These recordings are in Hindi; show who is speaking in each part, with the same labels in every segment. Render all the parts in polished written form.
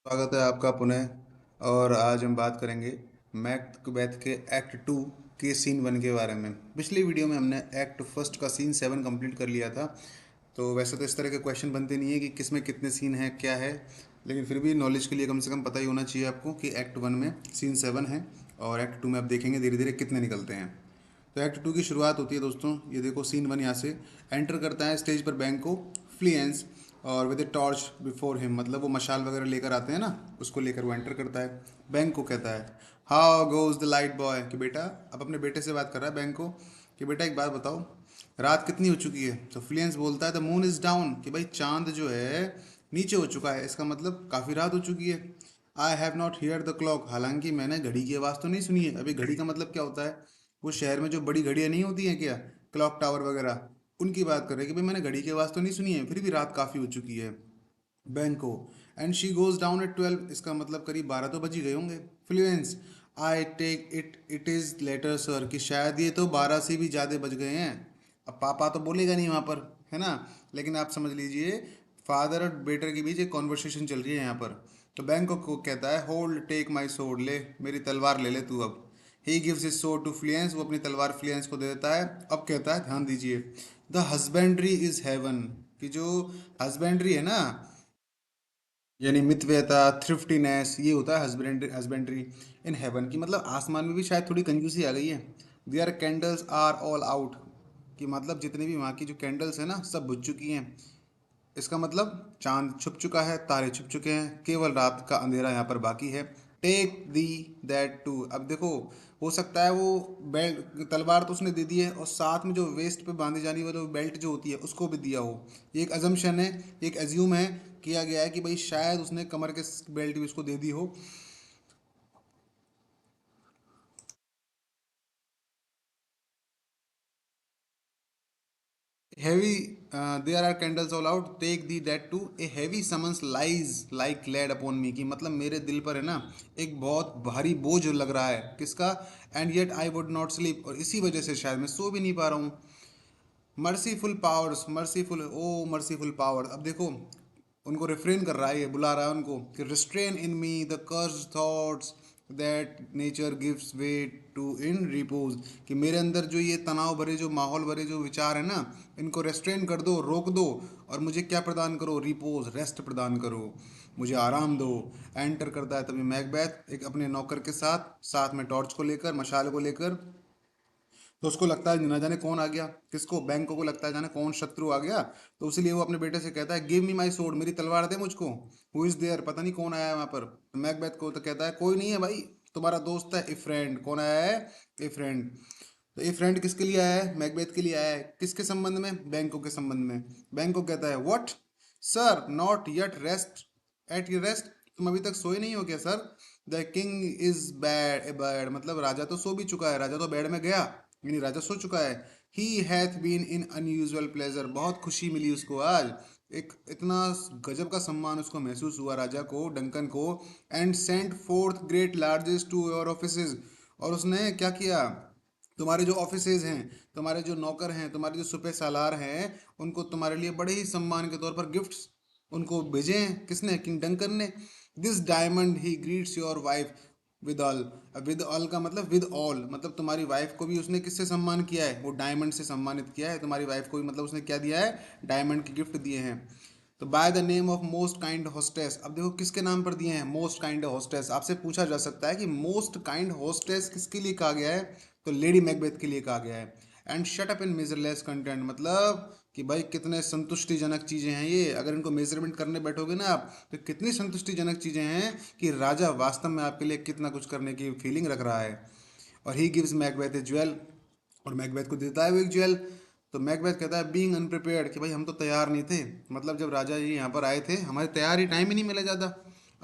Speaker 1: स्वागत है आपका पुनः। और आज हम बात करेंगे मैकबेथ के एक्ट टू के सीन वन के बारे में। पिछली वीडियो में हमने एक्ट फर्स्ट का सीन सेवन कंप्लीट कर लिया था। तो वैसे तो इस तरह के क्वेश्चन बनते नहीं है कि किस में कितने सीन हैं क्या है, लेकिन फिर भी नॉलेज के लिए कम से कम पता ही होना चाहिए आपको कि एक्ट वन में सीन सेवन है और एक्ट टू में आप देखेंगे धीरे धीरे कितने निकलते हैं। तो एक्ट टू की शुरुआत होती है दोस्तों, ये देखो सीन वन यहाँ से एंटर करता है स्टेज पर बैंक को फ्लियंस और with a torch before him, मतलब वो मशाल वगैरह लेकर आते हैं ना, उसको लेकर वो एंटर करता है। बैंक को कहता है how goes the light boy, कि बेटा, अब अपने बेटे से बात कर रहा है बैंक को कि बेटा एक बात बताओ, रात कितनी हो चुकी है। तो फ्लियंस बोलता है द मून इज डाउन, कि भाई चांद जो है नीचे हो चुका है, इसका मतलब काफ़ी रात हो चुकी है। I have not here the clock, हालांकि मैंने घड़ी की आवाज़ तो नहीं सुनी है। अभी घड़ी का मतलब क्या होता है, वो शहर में जो बड़ी घड़ियाँ नहीं होती हैं क्या, क्लॉक टावर वगैरह, उनकी बात कर रहे हैं कि भाई मैंने घड़ी की आवाज़ तो नहीं सुनी है, फिर भी रात काफ़ी हो चुकी है बैंक को। And she goes down at 12, इसका मतलब करीब 12 तो बज ही गए होंगे। Fleance I take it it is later sir, कि शायद ये तो 12 से भी ज़्यादा बज गए हैं। अब पापा तो बोलेगा नहीं वहाँ पर, है ना, लेकिन आप समझ लीजिए फादर और बेटर के बीच एक कॉन्वर्सेशन चल रही है यहाँ पर। तो बैंक को कहता है होल्ड टेक माई सोर्ड, ले मेरी तलवार ले ले तू अब। He gives his sword to Fleance, वो अपनी तलवार फ्लियंस को दे देता है। अब कहता है ध्यान दीजिए, द हस्बेंड्री इज हेवन, कि जो हस्बेंड्री है ना, यानी मितव्ययता थ्रिफ्टीनेस, ये होता है हस्बेंड्री। हस्बेंड्री इन हेवन की मतलब आसमान में भी शायद थोड़ी कंजूसी आ गई है। Their candles are all out, कि मतलब जितनी भी वहाँ की जो कैंडल्स है ना सब बुझ चुकी हैं। इसका मतलब चांद छुप चुका है, तारे छुप चुके हैं, केवल रात का अंधेरा यहाँ पर बाकी है। टेक दी दैट टू, अब देखो, हो सकता है वो बेल्ट तलवार तो उसने दे दी है और साथ में जो वेस्ट पे बांधी जाने वाली बेल्ट जो होती है उसको भी दिया हो। ये एक अजम्पशन है, एक एज्यूम है, किया गया है कि भाई शायद उसने कमर के बेल्ट भी उसको दे दी हो। Heavy, there are candles all out. Take thee that too. A heavy summons lies like lead upon me, कि मतलब मेरे दिल पर है ना एक बहुत भारी बोझ लग रहा है, किसका। And yet I would not sleep, और इसी वजह से शायद मैं सो भी नहीं पा रहा हूँ। मर्सीफुल पावर्स, मर्सीफुल ओ मर्सीफुल पावर, अब देखो उनको रिफ्रेन कर रहा है, ये बुला रहा है उनको कि restrain in me the curse thoughts that nature gives way to in repose, कि मेरे अंदर जो ये तनाव भरे जो माहौल भरे जो विचार है ना, इनको रेस्ट्रेन कर दो, रोक दो, और मुझे क्या प्रदान करो, रिपोज, रेस्ट प्रदान करो, मुझे आराम दो। एंटर करता है तभी मैकबेथ एक अपने नौकर के साथ, साथ में टॉर्च को लेकर, मशाल को लेकर। तो उसको लगता है ना जाने कौन आ गया, किसको, बैंक को लगता है जाने कौन शत्रु आ गया। तो इसलिए वो अपने बेटे से कहता है गिव मी माई सोर्ड, मेरी तलवार दे मुझको। हु इज देयर, पता नहीं कौन आया है वहां पर। तो मैकबेथ को तो कहता है कोई नहीं है भाई, तुम्हारा दोस्त है ए फ्रेंड। कौन आया है, ए फ्रेंड। तो ए फ्रेंड किसके लिए आया है, मैकबेथ के लिए आया है, किसके संबंध में, बैंकों के संबंध में। बैंक को कहता है what sir, not yet rest at your rest, तुम अभी तक सोए नहीं हो क्या sir. The king is bad a bad, मतलब राजा तो सो भी चुका है, राजा तो बेड में गया, यानी राजा सो चुका है। He hath been in unusual pleasure, बहुत खुशी मिली उसको आज, एक इतना गजब का सम्मान उसको महसूस हुआ राजा को, डंकन को। And sent forth great largess to your offices, और उसने क्या किया, तुम्हारे जो ऑफिसेज हैं, तुम्हारे जो नौकर हैं, तुम्हारे जो सुपे सालार हैं, उनको तुम्हारे लिए बड़े ही सम्मान के तौर पर गिफ्ट्स उनको भेजे हैं, किसने, किंग डंकन ने। This diamond he greets your wife with all, with all का मतलब विद ऑल, मतलब तुम्हारी वाइफ को भी उसने किससे सम्मान किया है, वो डायमंड से सम्मानित किया है तुम्हारी वाइफ को भी, मतलब उसने क्या दिया है, डायमंड के गिफ्ट दिए हैं। तो by the name of most kind hostess, अब देखो किसके नाम पर दिए हैं, मोस्ट काइंड होस्टेस। आपसे पूछा जा सकता है कि मोस्ट काइंड होस्टेस किसके लिए कहा गया है, तो लेडी मैकबेथ के लिए कहा गया है। And shut up in measureless content, मतलब कि भाई कितने संतुष्टिजनक चीज़ें हैं ये, अगर इनको मेजरमेंट करने बैठोगे ना आप तो कितनी संतुष्टिजनक चीज़ें हैं कि राजा वास्तव में आपके लिए कितना कुछ करने की फीलिंग रख रहा है। और he gives Macbeth A jewel, और मैकबेथ को देता है वो एक ज्वेल। तो मैकबेथ कहता है बीइंग अनप्रिपेयर्ड, कि भाई हम तो तैयार नहीं थे, मतलब जब राजा जी यहाँ पर आए थे हमारे तैयार ही टाइम ही नहीं मिला ज़्यादा।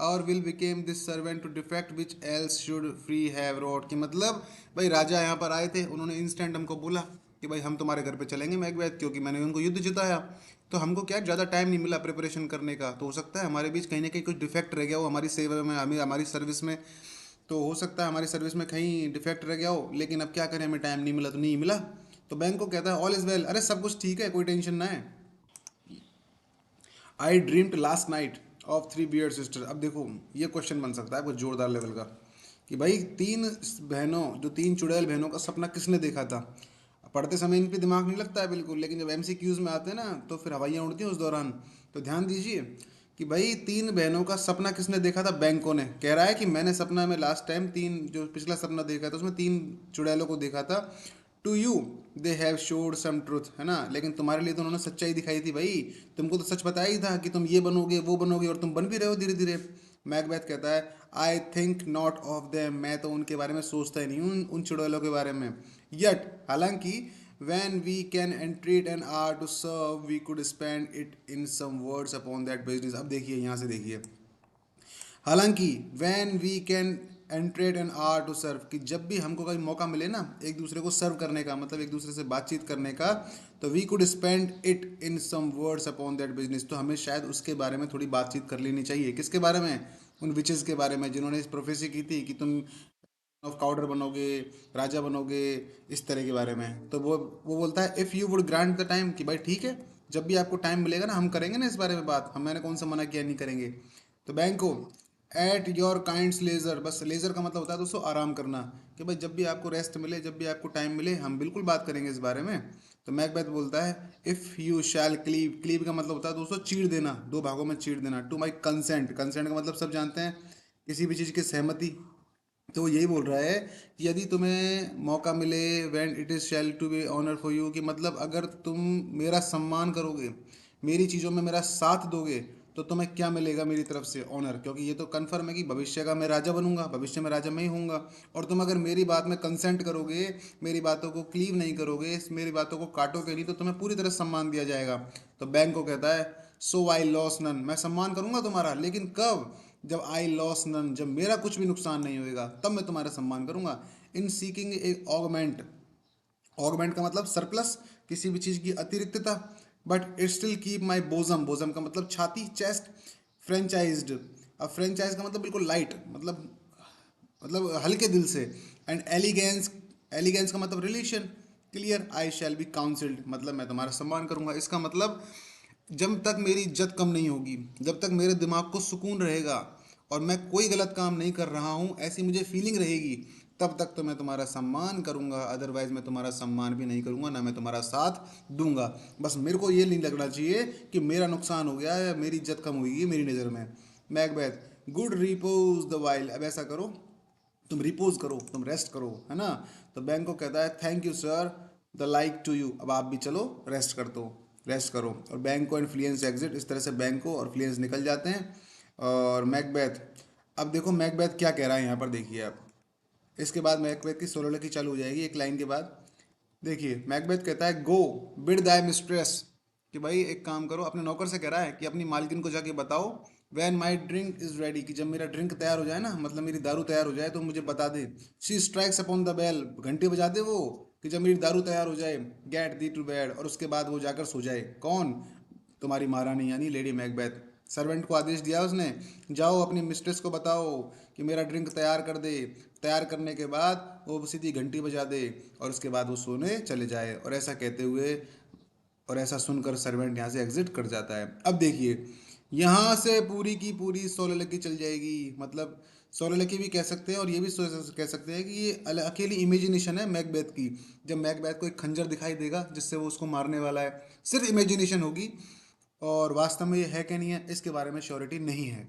Speaker 1: और will became this servant to defect which else should free have wrought, कि मतलब भाई राजा यहाँ पर आए थे, उन्होंने इंस्टेंट हमको बोला कि भाई हम तुम्हारे घर पे चलेंगे मैकबेथ, क्योंकि मैंने उनको युद्ध जिताया। तो हमको क्या ज़्यादा टाइम नहीं मिला प्रिपरेशन करने का, तो हो सकता है हमारे बीच कहीं ना कहीं कुछ डिफेक्ट रह गया हो हमारी सेवा में, हमें हमारी सर्विस में। तो हो सकता है हमारी सर्विस में कहीं डिफेक्ट रह गया हो, लेकिन अब क्या करें, हमें टाइम नहीं मिला तो नहीं मिला। तो बैंक को कहता है ऑल इज वेल, अरे सब कुछ ठीक है, कोई टेंशन ना है। आई dreamed last night, of three beard sister. अब देखो ये क्वेश्चन बन सकता है कुछ जोरदार लेवल का कि भाई तीन बहनों, जो तीन चुड़ैल बहनों का सपना किसने देखा था। पढ़ते समय इन पे दिमाग नहीं लगता है बिल्कुल, लेकिन जब एमसीक्यूज में आते हैं ना तो फिर हवाइयाँ उड़ती हैं उस दौरान। तो ध्यान दीजिए कि भाई तीन बहनों का सपना किसने देखा था। बैंकों ने कह रहा है कि मैंने सपना में लास्ट टाइम तीन, जो पिछला सपना देखा था उसमें तीन चुड़ैलों को देखा था। To you they have showed some truth, है ना, लेकिन तुम्हारे लिए तो उन्होंने सच्चाई दिखाई थी भाई। तुमको तो सच बताया ही था कि तुम ये बनोगे वो बनोगे, और तुम बन भी रहे हो धीरे धीरे। मैकबेथ कहता है I think not of them, मैं तो उनके बारे में सोचता ही नहीं हूँ, उन चुड़ैलों के बारे में। यट हालांकि when we can entreat an hour to serve we could spend it in some words upon that business। अब देखिए यहाँ से देखिए, हालांकि when we can entreat an hour to serve, कि जब भी हमको कभी मौका मिले ना एक दूसरे को सर्व करने का, मतलब एक दूसरे से बातचीत करने का, तो we could spend it in some words upon that business, तो हमें शायद उसके बारे में थोड़ी बातचीत कर लेनी चाहिए। किसके बारे में? उन विचेस के बारे में जिन्होंने इस प्रोफेसी की थी कि तुम ऑफ काउडर बनोगे, राजा बनोगे, इस तरह के बारे में। तो वो बोलता है if you would grant the time, कि भाई ठीक है, जब भी आपको टाइम मिलेगा ना हम करेंगे ना इस बारे में बात, हम मैंने कौन सा मना किया नहीं करेंगे। तो बैंक को एट योर काइंड्स लेजर, बस लेजर का मतलब होता है दोस्तों आराम करना, कि भाई जब भी आपको रेस्ट मिले, जब भी आपको टाइम मिले, हम बिल्कुल बात करेंगे इस बारे में। तो मैकबेथ बोलता है if you shall cleave, cleave का मतलब होता है दोस्तों चीर देना, दो भागों में चीर देना। टू माई कंसेंट, कंसेंट का मतलब सब जानते हैं, किसी भी चीज़ की सहमति। तो वो यही बोल रहा है कि यदि तुम्हें मौका मिले, when it is shall to be honour for you, कि मतलब अगर तुम मेरा सम्मान करोगे, मेरी चीज़ों में मेरा साथ दोगे, तो तुम्हें क्या मिलेगा मेरी तरफ से? ऑनर, क्योंकि ये तो कन्फर्म है कि भविष्य का मैं राजा बनूंगा, भविष्य में राजा मैं ही हूँगा। और तुम अगर मेरी बात में कंसेंट करोगे, मेरी बातों को क्लीव नहीं करोगे, मेरी बातों को काटोगे नहीं, तो तुम्हें पूरी तरह सम्मान दिया जाएगा। तो बैंक को कहता है सो आई लॉस नन, मैं सम्मान करूंगा तुम्हारा, लेकिन कब? जब आई लॉस नन, जब मेरा कुछ भी नुकसान नहीं होएगा तब मैं तुम्हारा सम्मान करूंगा। In seeking a augment, augment का मतलब सरप्लस, किसी भी चीज़ की अतिरिक्तता। But it still keep my bosom, bosom का मतलब छाती, चेस्ट, फ्रेंचाइज्ड। अब फ्रेंचाइज का मतलब बिल्कुल लाइट, मतलब हल्के दिल से। एंड एलिगेंस, एलिगेंस का मतलब relation. Clear, I shall be counselled, मतलब मैं तुम्हारा सम्मान करूंगा। इसका मतलब जब तक मेरी इज्जत कम नहीं होगी, जब तक मेरे दिमाग को सुकून रहेगा और मैं कोई गलत काम नहीं कर रहा हूँ ऐसी मुझे फीलिंग रहेगी, तब तक तो मैं तुम्हारा सम्मान करूंगा, अदरवाइज मैं तुम्हारा सम्मान भी नहीं करूंगा, ना मैं तुम्हारा साथ दूंगा। बस मेरे को ये नहीं लगना चाहिए कि मेरा नुकसान हो गया या मेरी इज्जत कम हुई मेरी नज़र में। Macbeth good repose the while, अब ऐसा करो, तुम रिपोज करो, तुम रेस्ट करो, है ना। तो बैंक को कहता है thank you sir, the like to you, अब आप भी चलो रेस्ट कर दो, रेस्ट करो। और बैंक को एंड फ्लियंस एग्जिट, इस तरह से बैंक को और फ्लियंस निकल जाते हैं। और मैकबेथ, अब देखो मैकबेथ क्या कह रहा है यहाँ पर, देखिए आप, इसके बाद मैकबेथ की सोलोलॉजी चालू हो जाएगी एक लाइन के बाद। देखिए मैकबेथ कहता है गो बिड दाई मिस्ट्रेस, कि भाई एक काम करो, अपने नौकर से कह रहा है कि अपनी मालकिन को जाके बताओ when my drink is ready, कि जब मेरा ड्रिंक तैयार हो जाए ना, मतलब मेरी दारू तैयार हो जाए तो मुझे बता दे। She strikes upon the bell, घंटी बजा दे वो, कि जब मेरी दारू तैयार हो जाए, गेट दी टू बेड, और उसके बाद वो जाकर सो जाए। कौन? तुम्हारी महारानी यानी लेडी मैकबेथ। सर्वेंट को आदेश दिया उसने, जाओ अपनी मिस्ट्रेस को बताओ कि मेरा ड्रिंक तैयार कर दे, तैयार करने के बाद वो सीधी घंटी बजा दे, और उसके बाद वो सोने चले जाए। और ऐसा कहते हुए और ऐसा सुनकर सर्वेंट यहाँ से एग्जिट कर जाता है। अब देखिए यहाँ से पूरी की पूरी सोलह चल जाएगी, मतलब सोलह भी कह सकते हैं और ये भी कह सकते हैं कि ये अकेली इमेजिनेशन है मैकबेथ की। जब मैकबेथ को एक खंजर दिखाई देगा जिससे वो उसको मारने वाला है, सिर्फ इमेजिनेशन होगी, और वास्तव में ये है कि नहीं है इसके बारे में श्योरिटी नहीं है।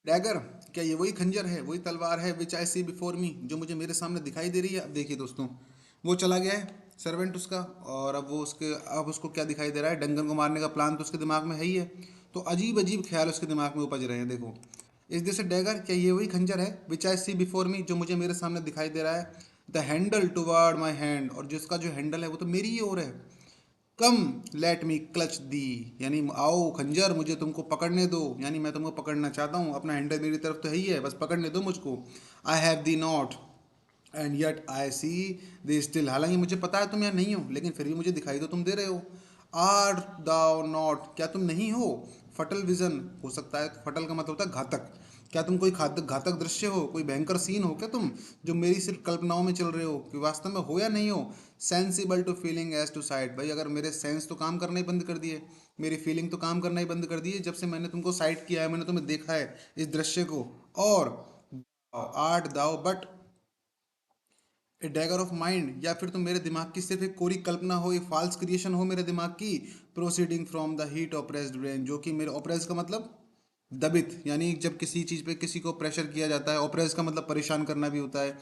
Speaker 1: डैगर, क्या ये वही खंजर है, वही तलवार है विच आई सी बिफोर मी, जो मुझे मेरे सामने दिखाई दे रही है? अब देखिए दोस्तों, वो चला गया है सर्वेंट उसका, और अब वो उसके, अब उसको क्या दिखाई दे रहा है? डंगन को मारने का प्लान तो उसके दिमाग में है ही है। तो अजीब अजीब ख्याल उसके दिमाग में उपज रहे हैं। देखो, इस दिस डैगर, क्या ये वही खंजर है विच आई सी बिफोर मी, जो मुझे मेरे सामने दिखाई दे रहा है? The handle toward my hand, और जिसका जो हैंडल है वो तो मेरी ही ओर है। कम लेट मी क्लच दी, यानी आओ खंजर मुझे तुमको पकड़ने दो, यानी मैं तुमको पकड़ना चाहता हूँ, अपना हैंडल मेरी तरफ तो है ही है, बस पकड़ने दो मुझको। I have thee not and yet I see thee still, हालांकि मुझे पता है तुम यहाँ नहीं हो, लेकिन फिर भी मुझे दिखाई तो तुम दे रहे हो। आर दाउ नॉट, क्या तुम नहीं हो? फटल विजन हो सकता है, फटल का मतलब होता है घातक, क्या तुम कोई घातक घातक दृश्य हो, कोई भयंकर सीन हो क्या तुम, जो मेरी सिर्फ कल्पनाओं में चल रहे हो, कि वास्तव में हो या नहीं हो? Sensible to feeling as to sight, भाई अगर मेरे सेंस तो काम करना ही बंद कर दिए, मेरी फीलिंग तो काम करना ही बंद कर दिए जब से मैंने तुमको साइट किया है, मैंने तुम्हें देखा है इस दृश्य को। और आर्ट दाओ but A dagger of mind, या फिर तुम मेरे दिमाग की सिर्फ एक कोरी कल्पना हो, एक फॉल्स क्रिएशन हो मेरे दिमाग की, proceeding from the heat oppressed brain, जो कि मेरे ऑप्रेस का मतलब दबित, यानी जब किसी चीज़ पे किसी को प्रेशर किया जाता है, ऑप्रेस का मतलब परेशान करना भी होता है।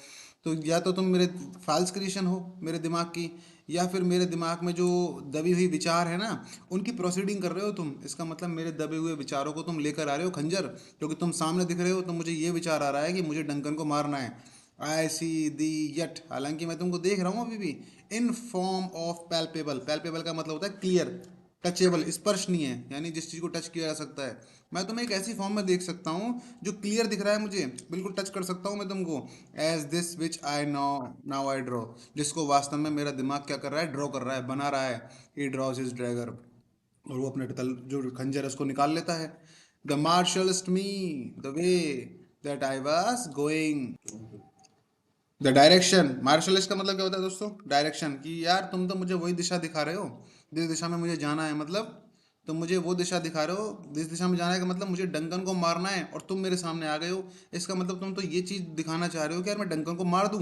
Speaker 1: तो या तो तुम मेरे फॉल्स क्रिएशन हो मेरे दिमाग की, या फिर मेरे दिमाग में जो दबी हुई विचार है ना, उनकी प्रोसीडिंग कर रहे हो तुम। इसका मतलब मेरे दबे हुए विचारों को तुम लेकर आ रहे हो खंजर, क्योंकि तुम सामने दिख रहे हो, तो मुझे ये विचार आ रहा है कि मुझे डंकन को मारना है। आई सी दी यट, हालांकि मैं तुमको देख रहा हूँ अभी भी, in form of palpable, palpable का मतलब होता है क्लियर, टचेबल, स्पर्शनीय, यानी जिस चीज़ को टच किया जा सकता है। मैं तुम्हें एक ऐसी फॉर्म में देख सकता हूँ जो क्लियर दिख रहा है मुझे, बिल्कुल टच कर सकता हूँ मैं तुमको। As this which I know now I draw, जिसको वास्तव में मेरा दिमाग क्या कर रहा है, ड्रॉ कर रहा है, बना रहा है। ही ड्रॉज हिज ड्रैगर, और वो अपने तल जो खंजर है उसको निकाल लेता है। The marshals me the way that I was going, the direction, marshal इसका मतलब क्या होता है दोस्तों, डायरेक्शन, कि यार तुम तो मुझे वही दिशा दिखा रहे हो जिस दिशा में मुझे जाना है, मतलब तुम मुझे वो दिशा दिखा रहे हो जिस दिशा में जाना है, का मतलब मुझे डंकन को मारना है और तुम मेरे सामने आ गए हो। इसका मतलब तुम तो ये चीज़ दिखाना चाह रहे हो कि यार मैं डंकन को मार दूं।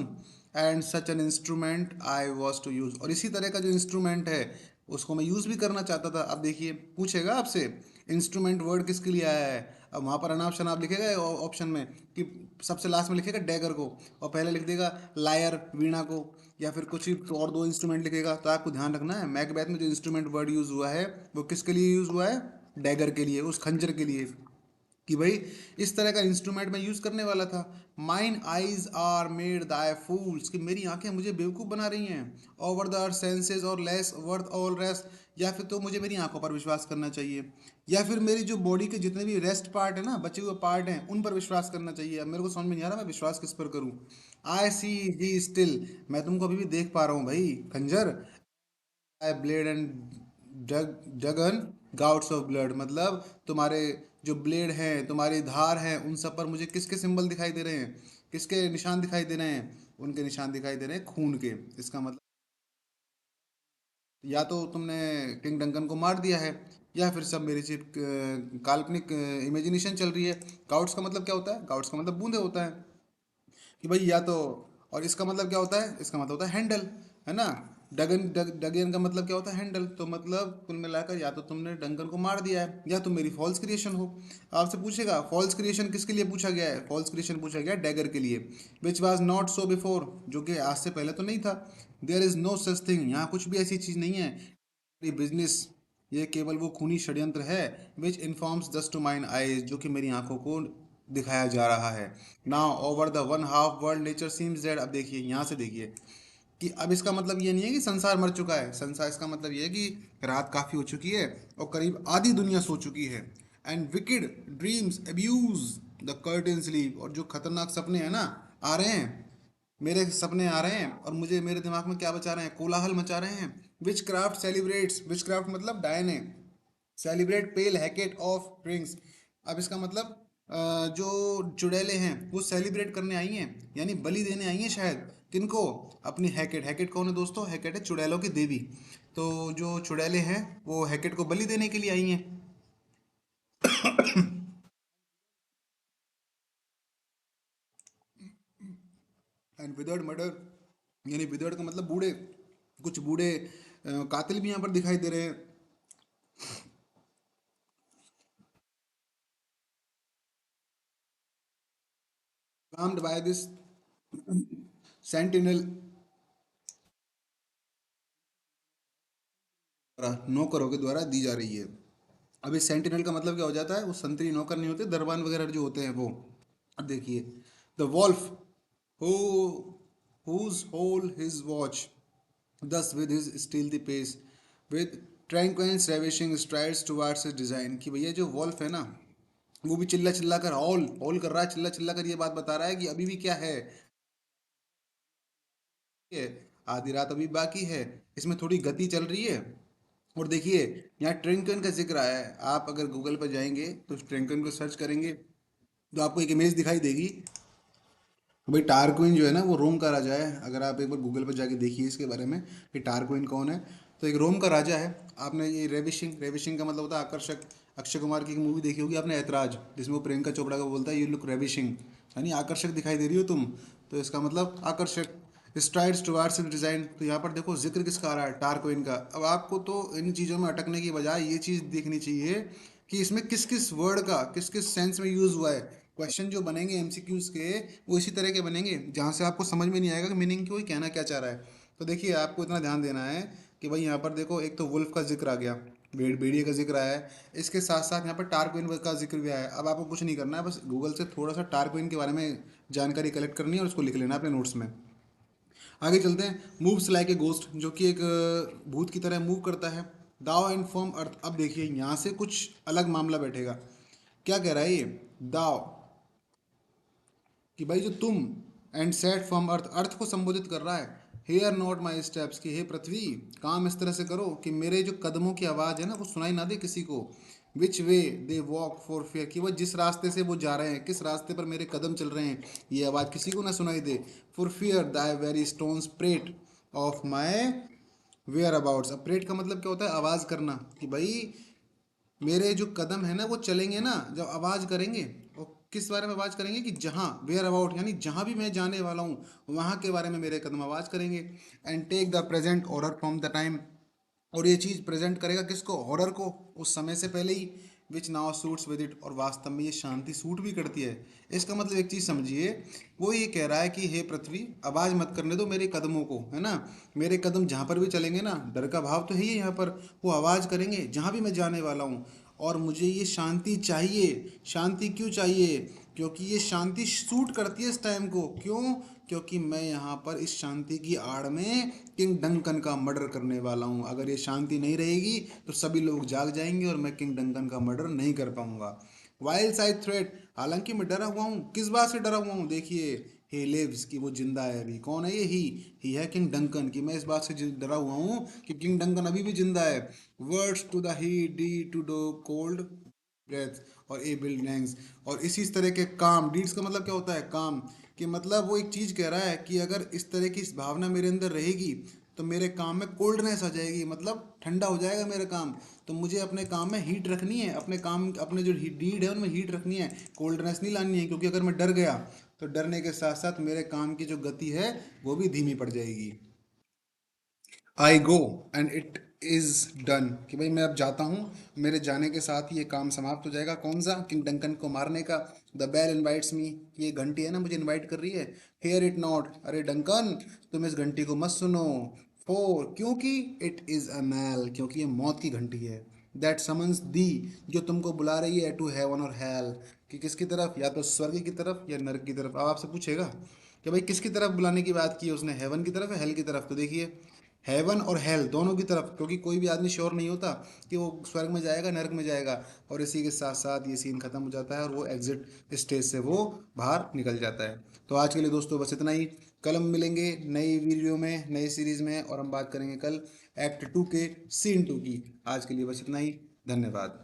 Speaker 1: And such an instrument I was to use, और इसी तरह का जो इंस्ट्रूमेंट है उसको मैं यूज़ भी करना चाहता था। अब देखिए पूछेगा आपसे इंस्ट्रूमेंट वर्ड किसके लिए आया है, अब वहाँ पर अनाप शनाप लिखेगा ऑप्शन में, कि सबसे लास्ट में लिखेगा डैगर को, और पहले लिख देगा लायर वीणा को, या फिर कुछ ही और दो इंस्ट्रूमेंट लिखेगा। तो आपको ध्यान रखना है मैकबेथ में जो इंस्ट्रूमेंट वर्ड यूज़ हुआ है वो किसके लिए यूज़ हुआ है, डैगर के लिए, उस खंजर के लिए, कि भाई इस तरह का इंस्ट्रूमेंट मैं यूज़ करने वाला था। माइन आइज आर मेड दाई फूल्स, कि मेरी आंखें मुझे बेवकूफ़ बना रही हैं। ओवर द सेंसेस और लेस वर्थ ऑल रेस्ट, या फिर तो मुझे मेरी आंखों पर विश्वास करना चाहिए, या फिर मेरी जो बॉडी के जितने भी रेस्ट पार्ट है ना, बचे हुए पार्ट हैं, उन पर विश्वास करना चाहिए। अब मेरे को समझ में नहीं आ रहा मैं विश्वास किस पर करूं। आई सी ही स्टिल, मैं तुमको अभी भी देख पा रहा हूँ भाई खंजर। आई ब्लेड एंड डगन गाउट्स ऑफ ब्लड, मतलब तुम्हारे जो ब्लेड हैं, तुम्हारी धार हैं, उन सब पर मुझे किसके सिंबल दिखाई दे रहे हैं, किसके निशान दिखाई दे रहे हैं, उनके निशान दिखाई दे रहे हैं खून के। इसका मतलब या तो तुमने किंग डंकन को मार दिया है, या फिर सब मेरी सिर्फ काल्पनिक इमेजिनेशन चल रही है। गाउट्स का मतलब क्या होता है, गाउट्स का मतलब बूंदे होता है, कि भाई या तो, और इसका मतलब क्या होता है, इसका मतलब होता है हैंडल, है ना। डगन का मतलब क्या होता है, हैंडल। तो मतलब कुल मिलाकर या तो तुमने डंकन को मार दिया है, या तुम मेरी फॉल्स क्रिएशन हो। आपसे पूछेगा फॉल्स क्रिएशन किसके लिए पूछा गया है, फॉल्स क्रिएशन पूछा गया है डैगर के लिए, which was not so before, जो कि आज से पहले तो नहीं था। There is no such thing, यहाँ कुछ भी ऐसी चीज़ नहीं है। ये बिजनेस, ये केवल वो खूनी षड्यंत्र है which informs just to mine eyes, जो कि मेरी आंखों को दिखाया जा रहा है। Now over the one half world nature seems dead, अब देखिए यहाँ से देखिए कि अब इसका मतलब ये नहीं है कि संसार मर चुका है, संसार इसका मतलब ये है कि रात काफ़ी हो चुकी है और करीब आधी दुनिया सो चुकी है। And wicked dreams abuse the curtain sleep, और जो खतरनाक सपने हैं ना आ रहे हैं, मेरे सपने आ रहे हैं और मुझे मेरे दिमाग में क्या बचा रहे हैं, कोलाहल मचा रहे हैं। Witchcraft celebrates, witchcraft मतलब डायने, celebrate pale Hecate of drinks. अब इसका मतलब जो चुड़ैलें हैं वो सेलिब्रेट करने आई हैं, यानी बलि देने आई हैं शायद, किनको, अपनी हैकेट। हैकेट कौन है दोस्तों, हैकेट है चुड़ैलों की देवी। तो जो चुड़ैलें हैं वो हैकेट को बलि देने के लिए आई हैं। एंड विदर्ड मर्डर, यानी विदर्ड का मतलब बूढ़े, कुछ बूढ़े कातिल भी यहाँ पर दिखाई दे रहे हैं। आर्म्ड बाय दिस सेंटिनल, नौकरों के द्वारा दी जा रही है। अब इस सेंटिनल का मतलब क्या हो जाता है, वो संतरी नौकर नहीं होते, दरबान वगैरह जो होते हैं वो। अब देखिए the wolf who whose howl his watch thus with his stealthy pace with tranquil ravishing strides towards his design, कि भैया जो वॉल्फ है ना वो भी चिल्ला चिल्ला कर हॉल हॉल कर रहा है, चिल्ला चिल्ला कर ये बात बता रहा है कि अभी भी क्या है, आधी रात अभी बाकी है, इसमें थोड़ी गति चल रही है। और देखिए यहाँ ट्रिंकन का जिक्र आया है, आप अगर गूगल पर जाएंगे तो ट्रिंकन को सर्च करेंगे तो आपको एक इमेज दिखाई देगी। भाई टारक्विन जो है ना वो रोम का राजा है। अगर आप एक बार गूगल पर जाके देखिए इसके बारे में कि टारक्विन कौन है, तो एक रोम का राजा है। आपने ये रेविशिंग, रेविशिंग का मतलब होता है आकर्षक। अक्षय कुमार की एक मूवी देखी होगी आपने, ऐतराज, जिसमें वो प्रियंका चोपड़ा को बोलता है यू लुक रेविशिंग, यानी आकर्षक दिखाई दे रही हो तुम। तो इसका मतलब आकर्षक। स्ट्राइड्स टुवार्ड्स डिजाइन, तो यहाँ पर देखो जिक्र किसका आ रहा है, टारक्विन का। अब आपको तो इन चीज़ों में अटकने की बजाय ये चीज़ देखनी चाहिए कि इसमें किस किस वर्ड का किस किस सेंस में यूज़ हुआ है। क्वेश्चन जो बनेंगे एमसीक्यूज के, वो इसी तरह के बनेंगे जहाँ से आपको समझ में नहीं आएगा कि मीनिंग कोई कहना क्या चाह रहा है। तो देखिए आपको इतना ध्यान देना है कि भाई यहाँ पर देखो, एक तो वुल्फ का जिक्र आ गया, भेड़िए का जिक्र आया है, इसके साथ साथ यहाँ पर टारक्विन का जिक्र भी आया है। अब आपको कुछ नहीं करना है, बस गूगल से थोड़ा सा टारक्विन के बारे में जानकारी कलेक्ट करनी है और उसको लिख लेना है अपने नोट्स में। आगे चलते हैं। मूव्स लाइक ए गोस्ट, जो कि एक भूत की तरह मूव करता है। दाव एंड फॉर्म अर्थ, अब देखिए यहाँ से कुछ अलग मामला बैठेगा। क्या कह रहा है ये दाव, कि भाई जो तुम, एंड सेट फ्रॉम अर्थ, अर्थ को संबोधित कर रहा है। हेयर नॉट माई स्टेप्स, कि हे पृथ्वी काम इस तरह से करो कि मेरे जो कदमों की आवाज़ है ना वो सुनाई ना दे किसी को। विच वे दे वॉक फॉर फेयर, कि वो जिस रास्ते से वो जा रहे हैं, किस रास्ते पर मेरे कदम चल रहे हैं, ये आवाज़ किसी को ना सुनाई दे। For fear thy very stones prate of my वेयर अबाउट्स। अब प्रेट का मतलब क्या होता है, आवाज़ करना, कि भाई मेरे जो कदम है ना वो चलेंगे ना जब आवाज़ करेंगे। और किस बारे में आवाज़ करेंगे, कि जहाँ, वेयर अबाउट, यानी जहाँ भी मैं जाने वाला हूँ वहाँ के बारे में मेरे कदम आवाज़ करेंगे। And take the present order from the time, और ये चीज़ प्रेजेंट करेगा किसको, हॉरर को, उस समय से पहले ही। Which now suits with it, और वास्तव में ये शांति सूट भी करती है। इसका मतलब एक चीज़ समझिए, वो ये कह रहा है कि हे पृथ्वी आवाज़ मत करने दो मेरे कदमों को, है ना। मेरे कदम जहाँ पर भी चलेंगे ना, डर का भाव तो है ही यहाँ पर, वो आवाज़ करेंगे जहाँ भी मैं जाने वाला हूँ। और मुझे ये शांति चाहिए। शांति क्यों चाहिए, क्योंकि ये शांति सूट करती है इस टाइम को। क्यों, क्योंकि मैं यहाँ पर इस शांति की आड़ में किंग डंकन का मर्डर करने वाला हूँ। अगर ये शांति नहीं रहेगी तो सभी लोग जाग जाएंगे और मैं किंग डंकन का मर्डर नहीं कर पाऊंगा। वाइल्ड साइड थ्रेट, हालांकि मैं डरा हुआ हूँ, किस बात से डरा हुआ हूँ, देखिए ही लिव्स, कि वो जिंदा है अभी। कौन है ये, ही है किंग डंकन, कि मैं इस बात से डरा हुआ हूँ कि किंग डंकन अभी भी जिंदा है। Words to the heat to too cold breath और ए बिल्डिंग्स, और इसी तरह के काम, डीड्स का मतलब क्या होता है, काम, कि मतलब वो एक चीज़ कह रहा है कि अगर इस तरह की इस भावना मेरे अंदर रहेगी तो मेरे काम में कोल्डनेस आ जाएगी, मतलब ठंडा हो जाएगा मेरा काम। तो मुझे अपने काम में हीट रखनी है, अपने काम, अपने जो डीड है उनमें हीट रखनी है, कोल्डनेस नहीं लानी है। क्योंकि अगर मैं डर गया तो डरने के साथ साथ मेरे काम की जो गति है वो भी धीमी पड़ जाएगी। I go and it is done, कि भाई मैं अब जाता हूँ, मेरे जाने के साथ ही ये काम समाप्त हो जाएगा। कौन सा, किंग डंकन को मारने का। द बेल इनवाइट्स मी, ये घंटी है ना मुझे इनवाइट कर रही है। हेयर इट नॉट, अरे डंकन तुम इस घंटी को मत सुनो। फोर, क्योंकि इट इज़ अ मैल, क्योंकि ये मौत की घंटी है। दैट समन्स दी, जो तुमको बुला रही है, टू हेवन और हेल, कि किसकी तरफ, या तो स्वर्ग की तरफ या नरक की तरफ। अब आपसे पूछेगा कि भाई किसकी तरफ बुलाने की बात की है उसने, हेवन की तरफ या हेल की तरफ। तो देखिए हेवन और हेल दोनों की तरफ, क्योंकि कोई भी आदमी श्योर नहीं होता कि वो स्वर्ग में जाएगा नरक में जाएगा। और इसी के साथ साथ ये सीन खत्म हो जाता है और वो एग्जिट स्टेज से वो बाहर निकल जाता है। तो आज के लिए दोस्तों बस इतना ही। कल हम मिलेंगे नई वीडियो में, नई सीरीज़ में, और हम बात करेंगे कल एक्ट 2 के सीन 2 की। आज के लिए बस इतना ही। धन्यवाद।